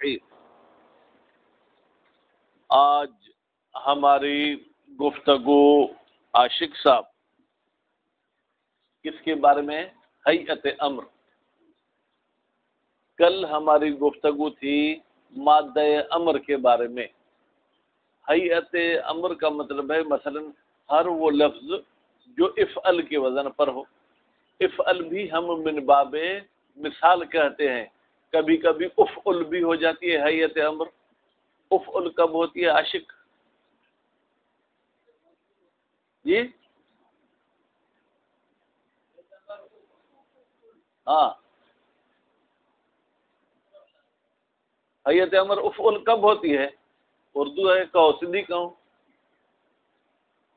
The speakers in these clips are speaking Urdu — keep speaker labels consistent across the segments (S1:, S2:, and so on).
S1: الرحیم۔ آج ہماری گفتگو عاشق صاحب کس کے بارے میں؟ ہیئت امر۔ کل ہماری گفتگو تھی مادہ امر کے بارے میں۔ ہیئت امر کا مطلب ہے مثلا ہر وہ لفظ جو افعل کے وزن پر ہو۔ افعل بھی ہم من باب مثال کہتے ہیں، کبھی کبھی افعل بھی ہو جاتی ہے ہیئت امر۔ افعل کب ہوتی ہے عاشق؟ جی ہاں، ہیئت امر افعل کب ہوتی ہے؟ اردو ہے کہو، سندھی کہوں،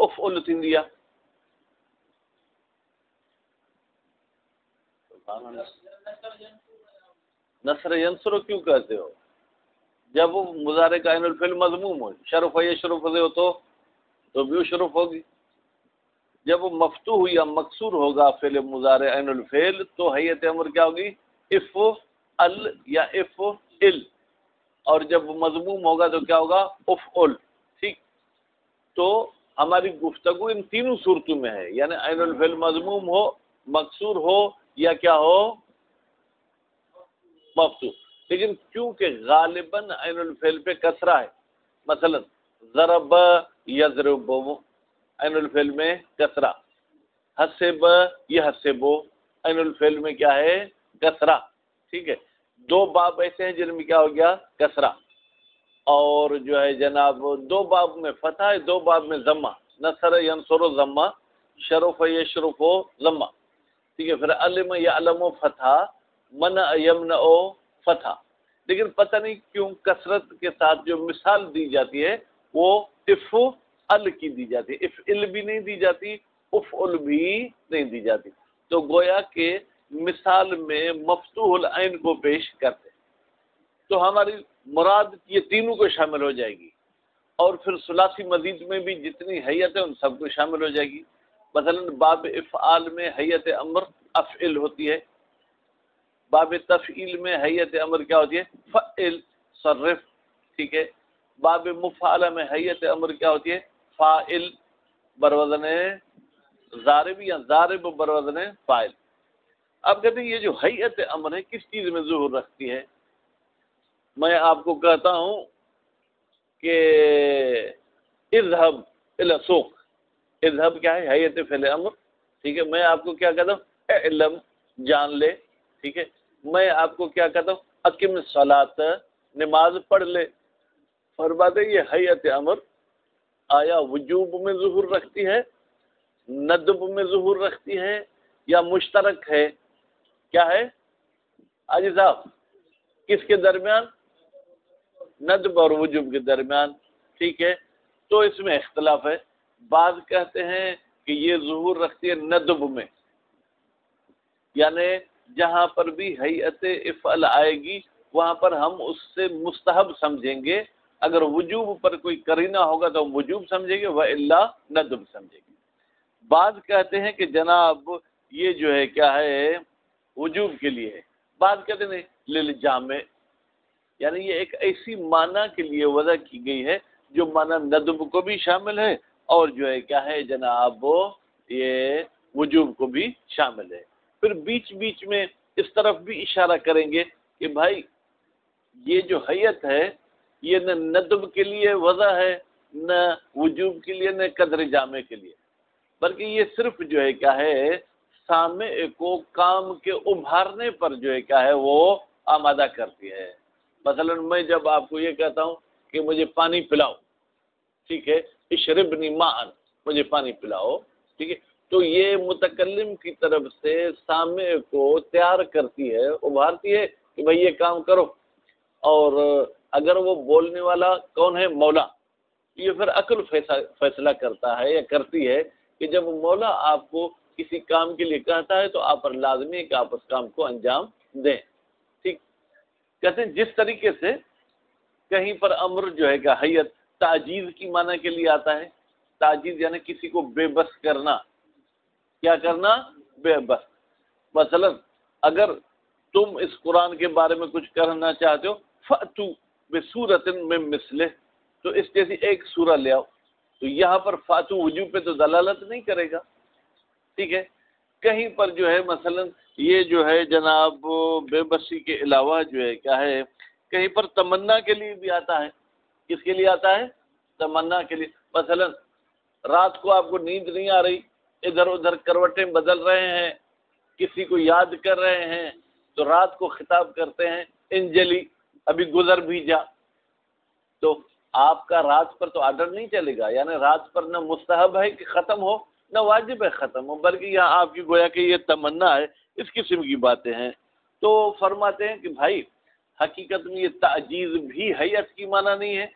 S1: افعل تھیندی ہے؟ نصر ینصر کیوں کہتے ہو؟ جب وہ مضارع کا عین الفعل مضموم ہو، شرف ہے شرف سے ہو تو بھی شرف ہوگی۔ جب وہ مفتوح یا مکسور ہوگا فعل مضارع عین الفعل تو ہیئت امر کیا ہوگی؟ افعل یا افعل، اور جب وہ مضموم ہوگا تو کیا ہوگا؟ افعل۔ ٹھیک، تو ہماری گفتگو ان تینوں صورتوں میں ہے، یعنی عین الفعل مضموم ہو، مکسور ہو یا کیا ہو؟ مفتوح۔ لیکن کیونکہ غالباً عین الفعل پہ کسرہ ہے، مثلا ضرب یضرب عین الفعل میں کسرہ، حسب یحسب عین الفعل میں کیا ہے؟ کسرہ۔ ٹھیک ہے، دو باب ایسے ہیں جن میں کیا ہو گیا؟ کسرہ، اور جو ہے جناب دو باب میں فتح ہے، دو باب میں ضمہ، نصر ینصر ضمہ، شرف یشرف ضمہ۔ ٹھیک ہے، پھر علم یعلم فتح، منع یمنع فتح۔ لیکن پتہ نہیں کیوں کثرت کے ساتھ جو مثال دی جاتی ہے وہ افعل کی دی جاتی ہے، افعل بھی نہیں دی جاتی، افعل بھی نہیں دی جاتی، تو گویا کہ مثال میں مفتوح العین کو پیش کرتے، تو ہماری مراد یہ تینوں کو شامل ہو جائے گی، اور پھر ثلاثی مزید میں بھی جتنی حیت ہے ان سب کو شامل ہو جائے گی۔ مثلا باب افعال میں حیت امر افعل ہوتی ہے، باب تفعیل میں حیت امر کیا ہوتی ہے؟ فعل صرف۔ ٹھیک ہے، باب مفعلہ میں حیت امر کیا ہوتی ہے؟ فاعل بروزن ضارب یا ضارب بروزن فاعل۔ اب کہتے ہیں یہ جو حیت امر ہے کس چیز میں ظہور رکھتی ہے؟ میں آپ کو کہتا ہوں کہ اذهب الى السوق، اذهب کیا ہے؟ حیت فعل امر۔ ٹھیک ہے، میں آپ کو کیا کہتا ہوں؟ اعلم، جان لے۔ ٹھیک ہے، میں آپ کو کیا کہتا ہوں؟ اقم الصلاۃ، نماز پڑھ لے۔ فرماتے یہ حیت امر آیا وجوب میں ظہور رکھتی ہے، ندب میں ظہور رکھتی ہے، یا مشترک ہے؟ کیا ہے حاجی صاحب؟ کس کے درمیان؟ ندب اور وجوب کے درمیان۔ ٹھیک ہے، تو اس میں اختلاف ہے، بعض کہتے ہیں کہ یہ ظہور رکھتی ہے ندب میں، یعنی جہاں پر بھی حیت افعل آئے گی وہاں پر ہم اس سے مستحب سمجھیں گے، اگر وجوب پر کوئی قرینہ ہوگا تو ہم وجوب سمجھیں گے، وَإِلَّا ندب سمجھیں گے۔ بعض کہتے ہیں کہ جناب یہ جو ہے کیا ہے؟ وجوب کے لیے ہے، بعض کہتے ہیں للجامع، یعنی یہ ایک ایسی معنی کے لیے وضع کی گئی ہے جو معنی ندب کو بھی شامل ہے اور جو ہے کیا ہے جناب یہ وجوب کو بھی شامل ہے۔ پھر بیچ بیچ میں اس طرف بھی اشارہ کریں گے کہ بھائی یہ جو حیت ہے یہ نہ ندب کے لیے وضع ہے، نہ وجوب کے لیے، نہ قدر جامع کے لیے، بلکہ یہ صرف جو ہے کیا ہے سامع کو کام کے ابھارنے پر جو ہے کیا ہے وہ آمادہ کرتی ہے۔ مثلا میں جب آپ کو یہ کہتا ہوں کہ مجھے پانی پلاؤ، ٹھیک ہے، اشربنی ماء، مجھے پانی پلاؤ، ٹھیک ہے، تو یہ متکلم کی طرف سے سامع کو تیار کرتی ہے، ابھارتی ہے کہ بھئی یہ کام کرو، اور اگر وہ بولنے والا کون ہے؟ مولا، یہ پھر عقل فیصلہ کرتا ہے یا کرتی ہے کہ جب مولا آپ کو کسی کام کے لیے کہتا ہے تو آپ پر لازمی ہے کہ آپ اس کام کو انجام دیں۔ ٹھیک، کہتے ہیں جس طریقے سے کہیں پر امر جو ہے کہ حیت تعجیز کی معنی کے لیے آتا ہے، تعجیز یعنی کسی کو بے بس کرنا، کیا کرنا؟ بے بس۔ مثلا اگر تم اس قرآن کے بارے میں کچھ کرنا چاہتے ہو فَأْتُوا بِسُورَةٍ مِّن مِّثْلِهِ، تو اس جیسی ایک سورہ لے آؤ. تو یہاں پر فاتو وجوب پہ تو دلالت نہیں کرے گا. ٹھیک ہے. کہیں پر جو ہے مثلا یہ جو ہے جناب بے بسی کے علاوہ جو ہے کیا ہے، کہیں پر تمنا کے لیے بھی آتا ہے. کس کے لیے آتا ہے؟ تمنا کے لیے. مثلا رات کو آپ کو نیند نہیں آ رہی، ادھر ادھر کروٹیں بدل رہے ہیں، کسی کو یاد کر رہے ہیں، تو رات کو خطاب کرتے ہیں انجلی ابھی گزر بھی جا. تو آپ کا رات پر تو آرڈر نہیں چلے گا، یعنی رات پر نہ مستحب ہے کہ ختم ہو نہ واجب ہے ختم ہو، بلکہ یہاں آپ کی گویا کہ یہ تمنا ہے، اس قسم کی باتیں ہیں. تو فرماتے ہیں کہ بھائی حقیقت میں یہ تعجیز بھی حیت کی معنی نہیں ہے.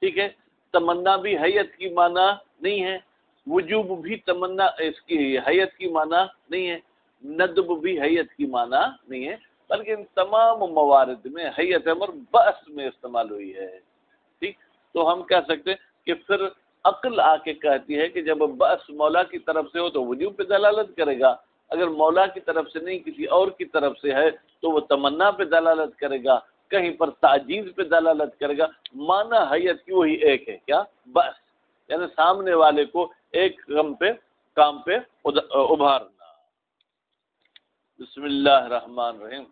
S1: ٹھیک ہے. تمنا بھی حیت کی معنی نہیں ہے، وجوب بھی تمنا اس کی حیت کی معنی نہیں ہے، ندب بھی حیت کی معنی نہیں ہے، بلکہ ان تمام موارد میں حیت امر بأس میں استعمال ہوئی ہے. ٹھیک. تو ہم کہہ سکتے ہیں کہ پھر عقل آ کے کہتی ہے کہ جب بأس مولا کی طرف سے ہو تو وجوب پہ دلالت کرے گا، اگر مولا کی طرف سے نہیں کسی اور کی طرف سے ہے تو وہ تمنا پہ دلالت کرے گا، کہیں پر تعجیز پہ دلالت کرے گا. معنی حیت کی وہی ایک ہے، کیا؟ بس، یعنی سامنے والے کو ایک کام پہ ابھارنا. بسم اللہ الرحمن الرحیم.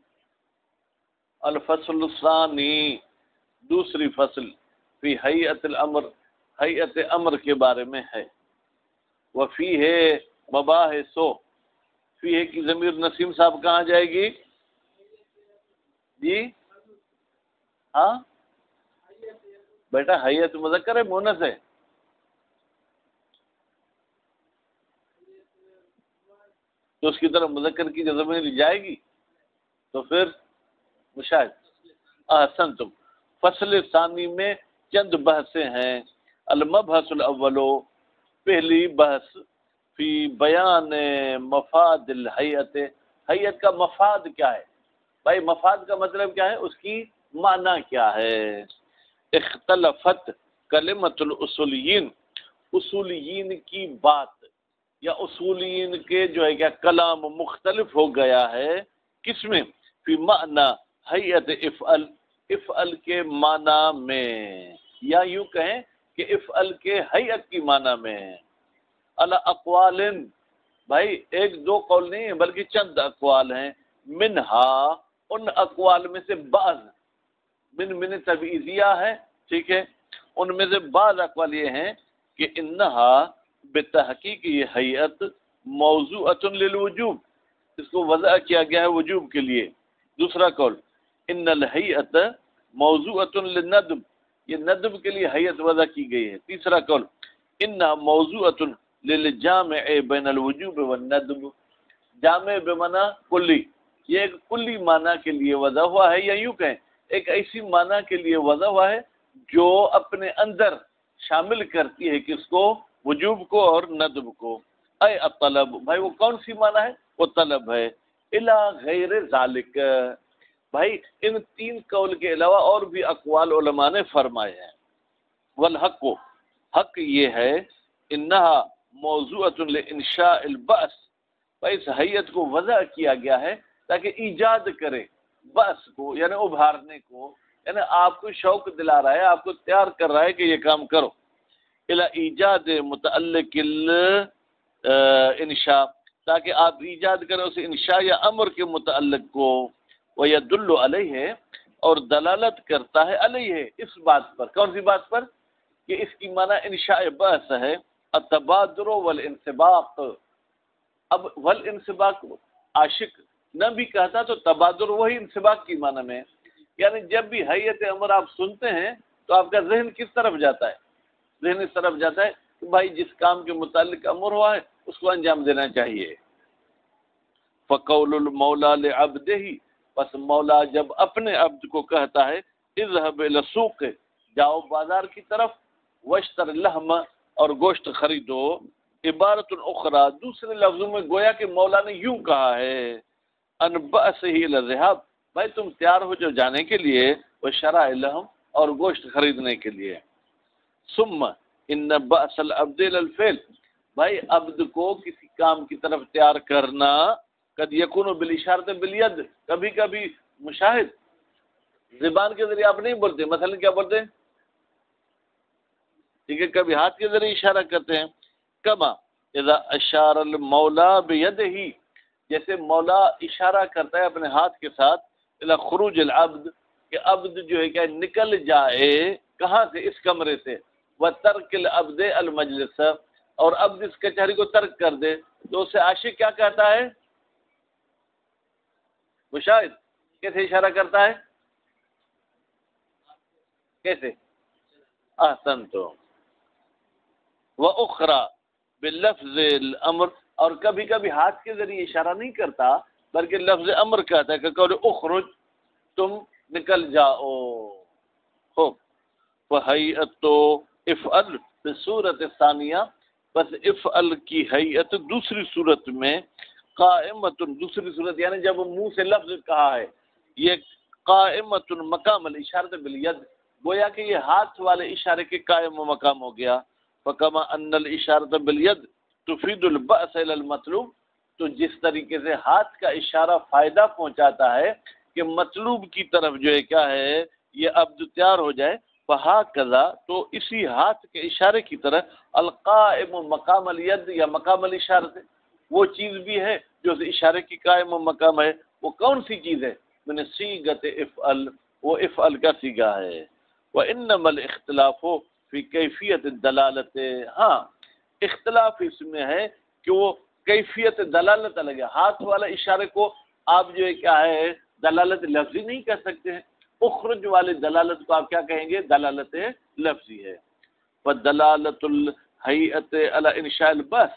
S1: الفصل الثانی، دوسری فصل، فی حیت الامر، حیت امر کے بارے میں ہے. وفیہ مباحث، فیہ کی ضمیر نسیم صاحب کہاں جائے گی؟ جی ہاں بیٹا، حیت مذکر ہے مونث ہے؟ تو اس کی طرف مذکر کی جو ضمیر جائے گی تو پھر مشاہد. احسنتم. فصل ثانی میں چند بحثیں ہیں. المبحث الاول، پہلی بحث، فی بیان مفاد الحیت، حیت کا مفاد کیا ہے؟ بھائی مفاد کا مطلب کیا ہے، اس کی معنی کیا ہے؟ اختلفت کلمت الاصولیین، اصولیین کی بات یا اصولین کے جو ہے کیا کلام مختلف ہو گیا ہے. کس میں؟ فی معنی حیت افعل، افعل کے معنی میں، یا یوں کہیں کہ افعل کے حیت کی معنی میں. علی اقوال، بھائی ایک دو قول نہیں ہے بلکہ چند اقوال ہیں. منہا، ان اقوال میں سے بعض، من تبعیضیہ ہے. ٹھیک ہے. ان میں سے بعض اقوال یہ ہیں کہ انہا بتحقیق یہ حیت موضوعۃ للوجوب، اس کو وضع کیا گیا ہے وجوب کے لیے. دوسرا قول ان الحیت موضوعۃ للندب، یہ ندب کے لیے حیت وضع کی گئی ہے. تیسرا قول انہا موضوعۃ للجامع بین الوجوب والندب، جامع بمعنی کلی، یہ ایک کلی معنی کے لیے وضع ہوا ہے، یا یوں کہیں ایک ایسی معنی کے لیے وضع ہوا ہے جو اپنے اندر شامل کرتی ہے کس کو؟ وجوب کو اور ندب کو. اے الطلب، بھائی وہ کون سی معنی ہے؟ وہ طلب ہے. الا غیر ذالک، بھائی ان تین قول کے علاوہ اور بھی اقوال علماء نے فرمائے ہیں. والحق، حق یہ ہے انہا موضوعۃ لانشاء البعث، بھائی اس حیت کو وضع کیا گیا ہے تاکہ ایجاد کرے بعث کو، یعنی ابھارنے کو، یعنی آپ کو شوق دلا رہا ہے، آپ کو تیار کر رہا ہے کہ یہ کام کرو. الی ایجاد متعلق الانشاء، تاکہ آپ ایجاد کریں اس انشاء یا امر کے متعلق کو. ویدل علیہ، اور دلالت کرتا ہے علیہ، اس بات پر. کون سی بات پر؟ کہ اس کی معنی انشاء بحث ہے. التبادر والانسباق، اب والانسباق عاشق نہ بھی کہتا تو تبادر وہی انسباق کی معنی میں، یعنی جب بھی حیت امر آپ سنتے ہیں تو آپ کا ذہن کس طرف جاتا ہے؟ ذہن اس طرف جاتا ہے کہ بھائی جس کام کے متعلق امر ہوا ہے اس کو انجام دینا چاہیے. فقول المولا لعبدہ، پس مولا جب اپنے عبد کو کہتا ہے اذهب الى السوق، جاؤ بازار کی طرف، واشتر اللحم، اور گوشت خریدو. عبارت اخرى، دوسرے لفظوں میں گویا کہ مولا نے یوں کہا ہے ان بأسہ الى الذهاب، بھائی تم تیار ہو جو جانے کے لیے، وشراء اللحم، اور گوشت خریدنے کے لیے. ثم ان بأس العبد الى الفعل، بھائی عبد کو کسی کام کی طرف تیار کرنا قد یکون بالاشارۃ بالید، کبھی کبھی مشاہد زبان کے ذریعے آپ نہیں بولتے، مثلا کیا بولتے ہیں، ٹھیک ہے، کبھی ہاتھ کے ذریعے اشارہ کرتے ہیں. کما اذا اشار المولا بیدہ، جیسے مولا اشارہ کرتا ہے اپنے ہاتھ کے ساتھ الی خروج العبد، کہ عبد جو ہے کیا نکل جائے کہاں سے، اس کمرے سے، وترک العبد المجلس، اور عبد اس کچہری کو ترک کر دے، تو اسے عاشق کیا کہتا ہے، مشاہد کیسے اشارہ کرتا ہے، کیسے، احسنتم. وَأُخْرَى بِاللَّفْظِ الْأَمْرِ، اور کبھی کبھی ہاتھ کے ذریعے اشارہ نہیں کرتا بلکہ لفظ امر کہتا ہے کہ قول اخرج، تم نکل جاؤ. خوب. فَهَيْئَةُ افعل بصورت ثانیہ، بس افعل کی حیت دوسری صورت میں، قائمۃ، دوسری صورت یعنی جب منہ سے لفظ کہا ہے، یہ قائمۃ مقام الاشارۃ بالید، گویا کہ یہ ہاتھ والے اشارے کے قائم و مقام ہو گیا. فَكَمَا أَنَّ الْإِشَارَةَ بِالْيَدِ تُفِيدُ الْبَأْسَ إِلَى الْمَطْلُوبِ، تو جس طریقے سے ہاتھ کا اشارہ فائدہ پہنچاتا ہے کہ مطلوب کی طرف جو ہے کیا ہے یہ عبد تیار ہو جائے، فَهَكَذَا، تو اسی ہاتھ کے اشارے کی طرح القائم مقام الید یا مقام الاشارت، وہ چیز بھی ہے جو اشارے کی قائم و مقام ہے. وہ کون سی چیز ہے، من صیغۃ افعل، وہ افعل کا صیغہ ہے. وَإِنَّمَا الْاخْتِلَافُ فی کیفیت دلالت، ہاں اختلاف اس میں ہے کہ وہ کیفیت دلالت الگ ہے. ہاتھ والا اشارے کو آپ جو ہے کیا ہے دلالت لفظی نہیں کہہ سکتے ہیں، اخرج والے دلالت کو آپ کیا کہیں گے، دلالت لفظی ہے. فدلالت الہیئت علی انشاء البحث،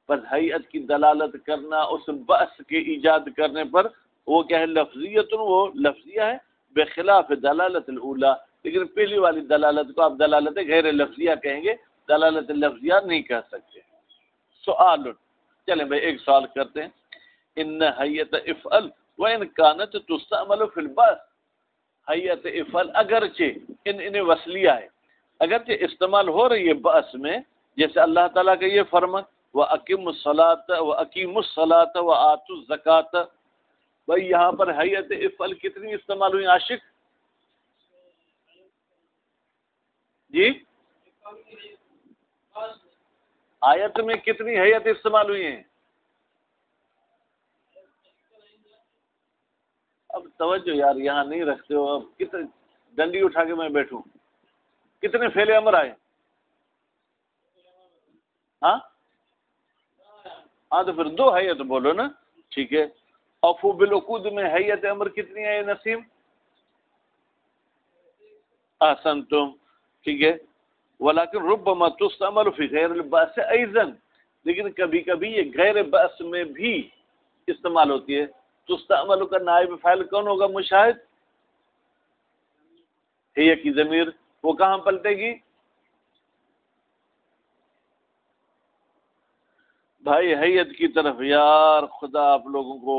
S1: بس حیت کی دلالت کرنا اس بحث کے ایجاد کرنے پر وہ کیا ہے لفظیت، وہ لفظیہ ہے، بخلاف دلالت الاولی، لیکن پہلی والی دلالت کو آپ دلالت غیر لفظیہ کہیں گے، دلالت لفظیہ نہیں کہہ سکتے. سوال، چلیں بھائی ایک سوال کرتے ہیں. ان حیت افعل وان کانت تستعمل فی البحث، حیت افعل اگرچہ ان وصلیہ ہے، اگرچہ استعمال ہو رہی ہے بحث میں، جیسے اللہ تعالیٰ کا یہ فرمان وَأَقِمُوا الصَّلَاةَ وَأَقِيمُوا الصَّلَاةَ وَآتُوا الزَّكَاةَ، بھائی یہاں پر حیت افعل کتنی استعمال ہوئی عاشق؟ جی آیت میں کتنی حیت استعمال ہوئی ہیں؟ اب توجہ یار یہاں نہیں رکھتے ہو، اب کتنے ڈنڈی اٹھا کے میں بیٹھوں، کتنے فعل امر آئے؟ ہاں ہاں تو پھر دو حیت بولو نا، ٹھیک ہے. اوفو بالعقود میں حیت امر کتنی ہے نسیم؟ احسنتم، ٹھیک ہے. ولیکن ربما تستعمل فی غیر البأس ایضا، لیکن کبھی کبھی یہ غیر بأس میں بھی استعمال ہوتی ہے. تستعمل کا نائب فاعل کون ہوگا مشاہد؟ ہی کی ضمیر وہ کہاں پلٹے گی؟ بھائی حیت کی طرف یار خدا آپ لوگوں کو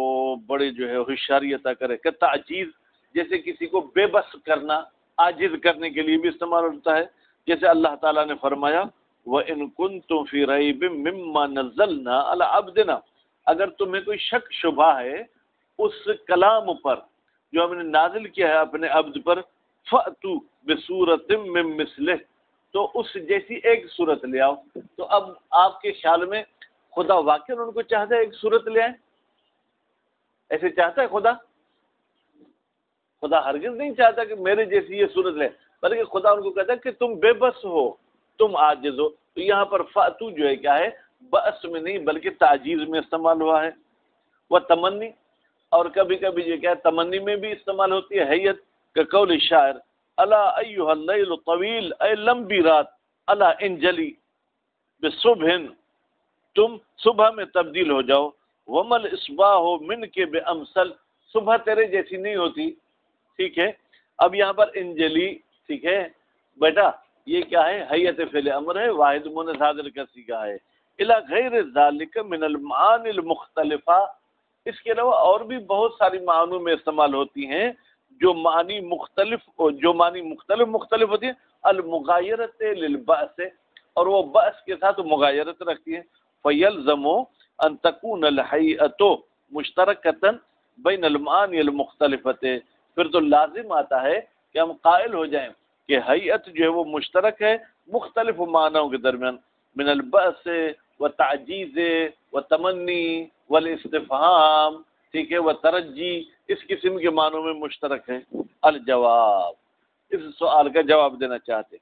S1: بڑے جو ہے ہوشیاری عطا کرے کہ تعجیز، جیسے کسی کو بے بس کرنا، عاجز کرنے کے لیے بھی استعمال ہوتا ہے. جیسے اللہ تعالیٰ نے فرمایا وَإِن كُنتُمْ فِي رَيْبٍ مِّمَّا نَزَّلْنَا عَلَىٰ عَبْدِنَا، اگر تمہیں کوئی شک شبہ ہے اس کلام پر جو ہم نے نازل کیا ہے اپنے عبد پر، فَأْتُوا بِسُورَةٍ مِّن مِّثْلِهِ، تو اس جیسی ایک صورت لے آؤ. تو اب آپ کے خیال میں خدا واقعا ان کو چاہتا ہے ایک صورت لے آئیں؟ ایسے چاہتا ہے خدا؟ خدا ہرگز نہیں چاہتا کہ میرے جیسی یہ صورت لے، بلکہ خدا ان کو کہتا ہے کہ تم بے بس ہو، تم عاجز ہو. تو یہاں پر فاتو جو ہے کیا ہے، بس میں نہیں بلکہ تعجیز میں استعمال ہوا ہے. وہ تمنی، اور کبھی کبھی جو کیا ہے تمنی میں بھی استعمال ہوتی ہے حیت، کہ قول شاعر الا ایھا اللیل الطویل، اے لمبی رات، الا انجلی بصبح، تم صبح میں تبدیل ہو جاؤ. ومل اصباح من کے بے امثل، صبح تیرے جیسی نہیں ہوتی. ٹھیک ہے. اب یہاں پر انجلی، ٹھیک ہے بیٹا، یہ کیا ہے حیت فعل امر ہے، واحد مونث حاضر کا صیغہ ہے. الی غیر ذالک من المعانی المختلفہ، اس کے علاوہ اور بھی بہت ساری معنوں میں استعمال ہوتی ہیں جو معنی مختلف ہوتی ہیں. المغایرۃ للبأس، اور وہ بأس کے ساتھ مغایرت رکھتی ہیں. فَيَلْزَمُ أَن تَكُونَ الْحَیْئَةُ مشترکتاً بین المعانی المختلفت، پھر تو لازم آتا ہے کہ ہم قائل ہو جائیں کہ حیت جو ہے وہ مشترک ہے مختلف معنوں کے درمیان، من البأس و تعجیز و تمنی والاستفہام، ٹھیک ہے، و ترجی، اس قسم کے معنوں میں مشترک ہے۔ الجواب، اس سوال کا جواب دینا چاہتے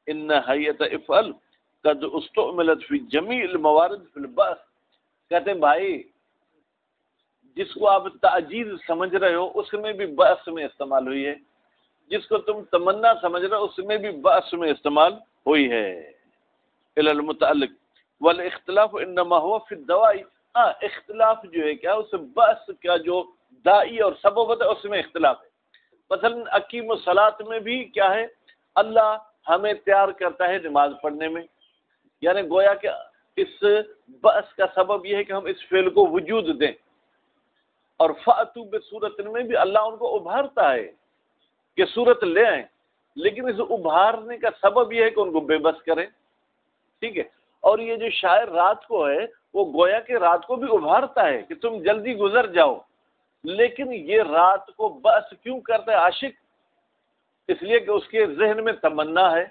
S1: ان حیت افعل قد استعملت فی جمیع الموارد فی البأس، کہتے ہیں بھائی جس کو آپ تعجیز سمجھ رہے ہو اس میں بھی بأس میں استعمال ہوئی ہے، جس کو تم تمنا سمجھ رہے ہو اس میں بھی بأس میں استعمال ہوئی ہے۔ الی المتعلق والاختلاف انما هو فی الدوائی، ہاں اختلاف جو ہے کیا اس بأس کا جو دائی اور سبب ہوتا ہے اس میں اختلاف ہے۔ مثلا اقیم الصلاۃ میں بھی کیا ہے، اللہ ہمیں تیار کرتا ہے نماز پڑھنے میں، یعنی گویا کہ اس بأس کا سبب یہ ہے کہ ہم اس فعل کو وجود دیں، اور فأتوا بصورت میں بھی اللہ ان کو ابھارتا ہے کہ صورت لے آئیں، لیکن اس ابھارنے کا سبب یہ ہے کہ ان کو بے بس کریں، ٹھیک ہے۔ اور یہ جو شاعر رات کو ہے وہ گویا کہ رات کو بھی ابھارتا ہے کہ تم جلدی گزر جاؤ، لیکن یہ رات کو بأس کیوں کرتا ہے عاشق؟ اس لیے کہ اس کے ذہن میں تمنا ہے،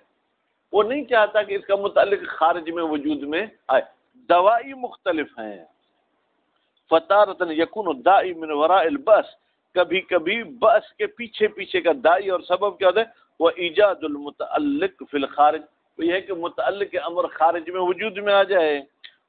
S1: وہ نہیں چاہتا کہ اس کا متعلق خارج میں وجود میں آئے۔ دوائی مختلف ہیں، فتارتن یکون الدائی من وراء البأس، کبھی کبھی بأس کے پیچھے پیچھے کا دائی اور سبب کیا ہوتا ہے، وہ ایجاد المتعلق فی الخارج، وہ یہ ہے کہ متعلق امر خارج میں وجود میں آ جائے۔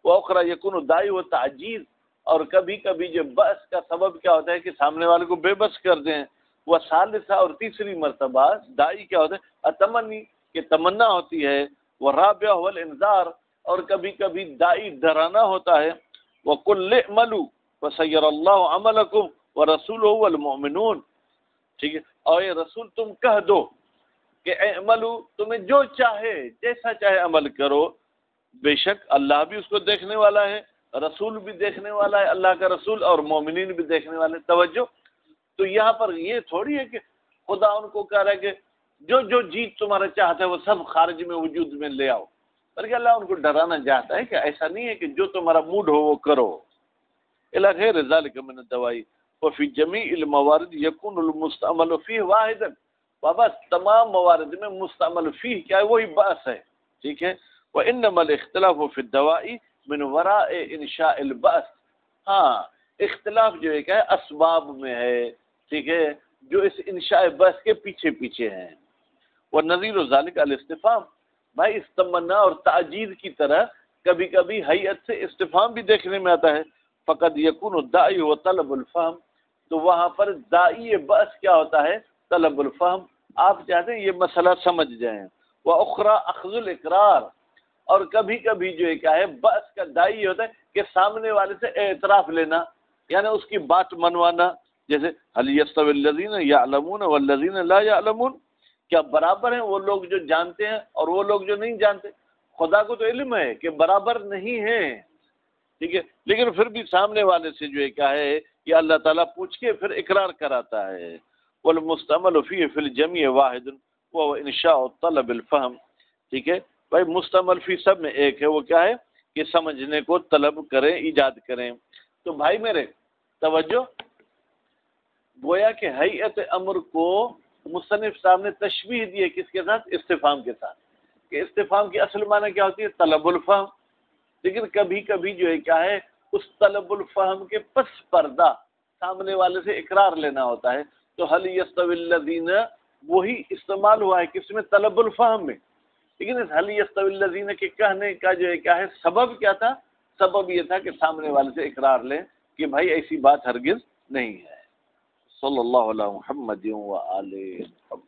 S1: وہ اخرى یکون الدائی و تعجیز، اور کبھی کبھی جو بأس کا سبب کیا ہوتا ہے کہ سامنے والے کو بے بس کر دیں۔ وہ ثالثہ، اور تیسری مرتبہ دائی کیا ہوتا ہے، التمنی، کہ تمنا ہوتی ہے۔ وہ رابعہ هو الانذار، اور کبھی کبھی دائی ڈرانا ہوتا ہے۔ وَقُلْ اعْمَلُوا وَسَيَّرَ اللَّهُ عَمَلَكُمْ وَرَسُولُهُ وَالْمُؤْمِنُونَ، ٹھیک ہے، اور یہ رسول تم کہہ دو کہ اعملوا، تمہیں جو چاہے جیسا چاہے عمل کرو، بے شک اللہ بھی اس کو دیکھنے والا ہے، رسول بھی دیکھنے والا ہے، اللہ کا رسول اور مومنین بھی دیکھنے والے۔ توجہ، تو یہاں پر یہ تھوڑی ہے کہ خدا ان کو کہہ رہا ہے کہ جو جو جیت تمہارا چاہتا ہے وہ سب خارج میں وجود میں لے آؤ، بلکہ اللہ ان کو ڈرانا چاہتا ہے کہ ایسا نہیں ہے کہ جو تمہارا موڈ ہو وہ کرو۔ الی غیر ذلک من الدوائی وفی جمیع الموارد یکون المستعمل فیہ واحدا، بابا تمام موارد میں مستعمل فیہ کیا ہے، وہی بأس ہے، ٹھیک ہے۔ وانما الاختلاف فی الدوائی من وراء انشاء البأس، ہاں اختلاف جو ہے کیا ہے اسباب میں ہے، ٹھیک ہے، جو اس انشاء بأس کے پیچھے پیچھے ہیں۔ والنظیر ذلک الاستفهام، بھائی اس تمنا اور تعجیز کی طرح کبھی کبھی حیت سے استفہام بھی دیکھنے میں آتا ہے۔ فقد یکون الدائی و طلب الفہم، تو وہاں پر دائی بأس کیا ہوتا ہے، طلب الفہم، آپ چاہتے ہیں یہ مسئلہ سمجھ جائیں۔ وَأُخْرَى أَخْذُ الْإِقْرَارِ، اور کبھی کبھی جو ہے کیا ہے بأس کا دائی ہوتا ہے کہ سامنے والے سے اعتراف لینا، یعنی اس کی بات منوانا، جیسے هل يستوي الذين يعلمون والذين لا يعلمون، کیا برابر ہیں وہ لوگ جو جانتے ہیں اور وہ لوگ جو نہیں جانتے؟ خدا کو تو علم ہے کہ برابر نہیں ہیں، ٹھیک ہے، لیکن پھر بھی سامنے والے سے جو ہے کیا ہے کہ اللہ تعالیٰ پوچھ کے پھر اقرار کراتا ہے۔ والمستعمل فیہ فی الجمیع واحد وهو انشاء طلب الفہم، ٹھیک ہے، بھائی مستعمل فی سب میں ایک ہے، وہ کیا ہے کہ سمجھنے کو طلب کریں، ایجاد کریں۔ تو بھائی میرے توجہ، گویا کہ حیت امر کو مصنف صاحب نے تشبیہ دی ہے کس کے ساتھ، استفہام کے ساتھ، کہ استفہام کی اصل معنی کیا ہوتی ہے، طلب الفہم، لیکن کبھی کبھی جو ہے کیا ہے اس طلب الفہم کے پس پردہ سامنے والے سے اقرار لینا ہوتا ہے۔ تو هل يستوي الذين وہی استعمال ہوا ہے کس میں، طلب الفہم میں، لیکن اس هل يستوي الذين کے کہنے کا جو ہے کیا ہے سبب کیا تھا، سبب یہ تھا کہ سامنے والے سے اقرار لیں کہ بھائی ایسی بات ہرگز نہیں ہے۔ صلی اللہ علیہ محمد و آلہ محمد۔